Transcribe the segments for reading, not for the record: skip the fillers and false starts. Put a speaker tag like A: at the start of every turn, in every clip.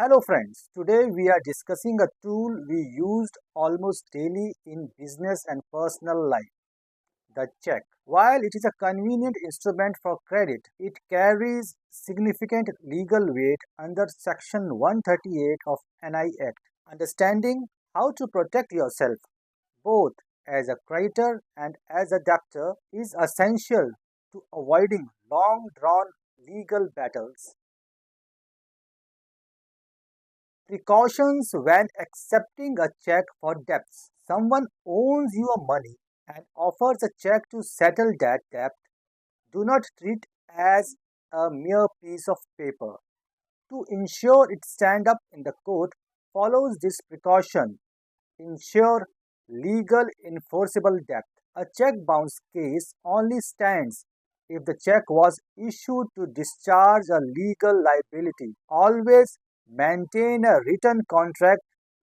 A: Hello friends, today we are discussing a tool we used almost daily in business and personal life, the check. While it is a convenient instrument for credit, it carries significant legal weight under Section 138 of NI Act. Understanding how to protect yourself both as a creditor and as a debtor is essential to avoiding long drawn legal battles. Precautions when accepting a check for debts. Someone owes you money and offers a check to settle that debt. Do not treat as a mere piece of paper. To ensure it stand up in the court, follows this precaution. Ensure legal enforceable debt. A check bounce case only stands if the check was issued to discharge a legal liability. Always maintain a written contract,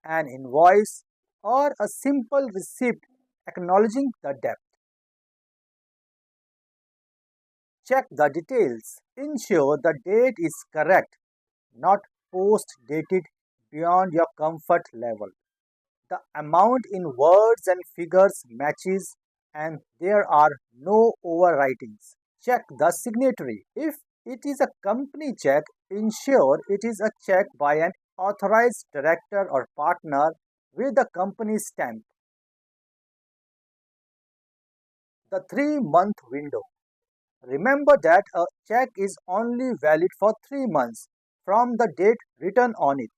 A: an invoice, or a simple receipt acknowledging the debt. Check the details. Ensure the date is correct, not post dated beyond your comfort level. The amount in words and figures matches and there are no overwritings. Check the signatory. If it is a company check, ensure it is a check by an authorized director or partner with the company stamp. The 3-month window. Remember that a check is only valid for 3 months from the date written on it.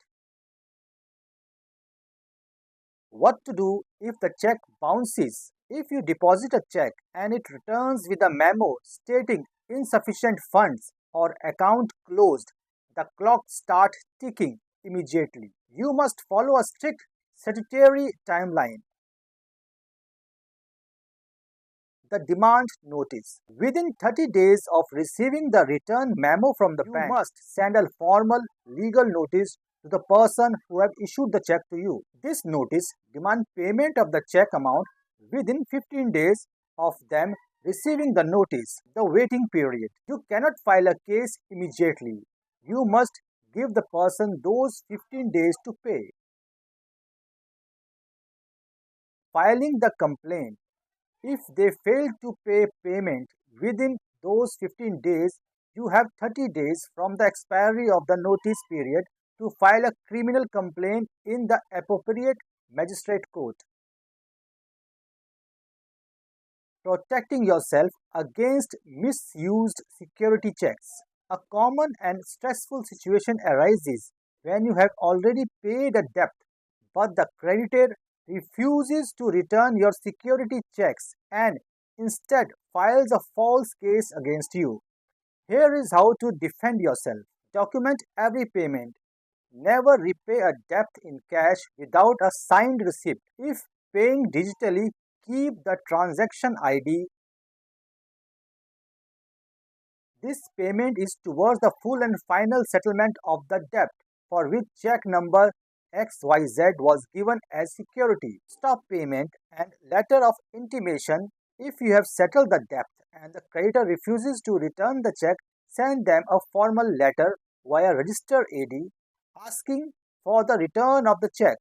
A: What to do if the check bounces? If you deposit a check and it returns with a memo stating insufficient funds or account closed, the clock starts ticking immediately. You must follow a strict statutory timeline. The demand notice. Within 30 days of receiving the return memo from the bank, you must send a formal legal notice to the person who have issued the check to you. This notice demand payment of the check amount within 15 days of them receiving the notice. The waiting period. You cannot file a case immediately. You must give the person those 15 days to pay. Filing the complaint. If they fail to pay payment within those 15 days, you have 30 days from the expiry of the notice period to file a criminal complaint in the appropriate magistrate court. Protecting yourself against misused security checks. A common and stressful situation arises when you have already paid a debt but the creditor refuses to return your security checks and instead files a false case against you. Here is how to defend yourself. Document every payment. Never repay a debt in cash without a signed receipt. If paying digitally, keep the transaction ID. This payment is towards the full and final settlement of the debt for which check number XYZ was given as security. Stop payment and letter of intimation. If you have settled the debt and the creditor refuses to return the check, send them a formal letter via registered AD asking for the return of the check.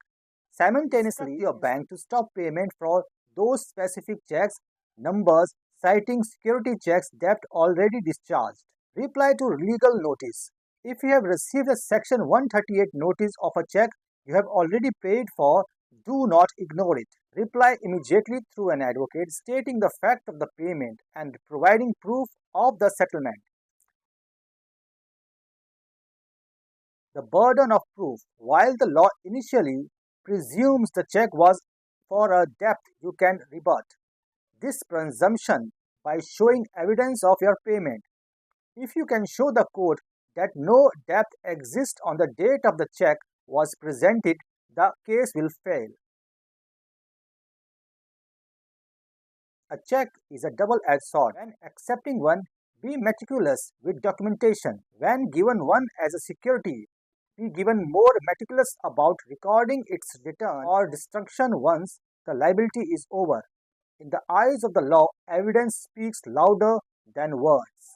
A: Simultaneously, your bank to stop payment for those specific checks numbers citing security checks debt already discharged. Reply to legal notice. If you have received a Section 138 notice of a check you have already paid for, do not ignore it. Reply immediately through an advocate stating the fact of the payment and providing proof of the settlement. The burden of proof. While the law initially presumes the check was for a debt you can rebut this presumption by showing evidence of your payment. If you can show the court that no debt exists on the date of the check was presented, the case will fail. A check is a double-edged sword. When accepting one, be meticulous with documentation. When given one as a security, be given more meticulous about recording its return or destruction once the liability is over. In the eyes of the law, evidence speaks louder than words.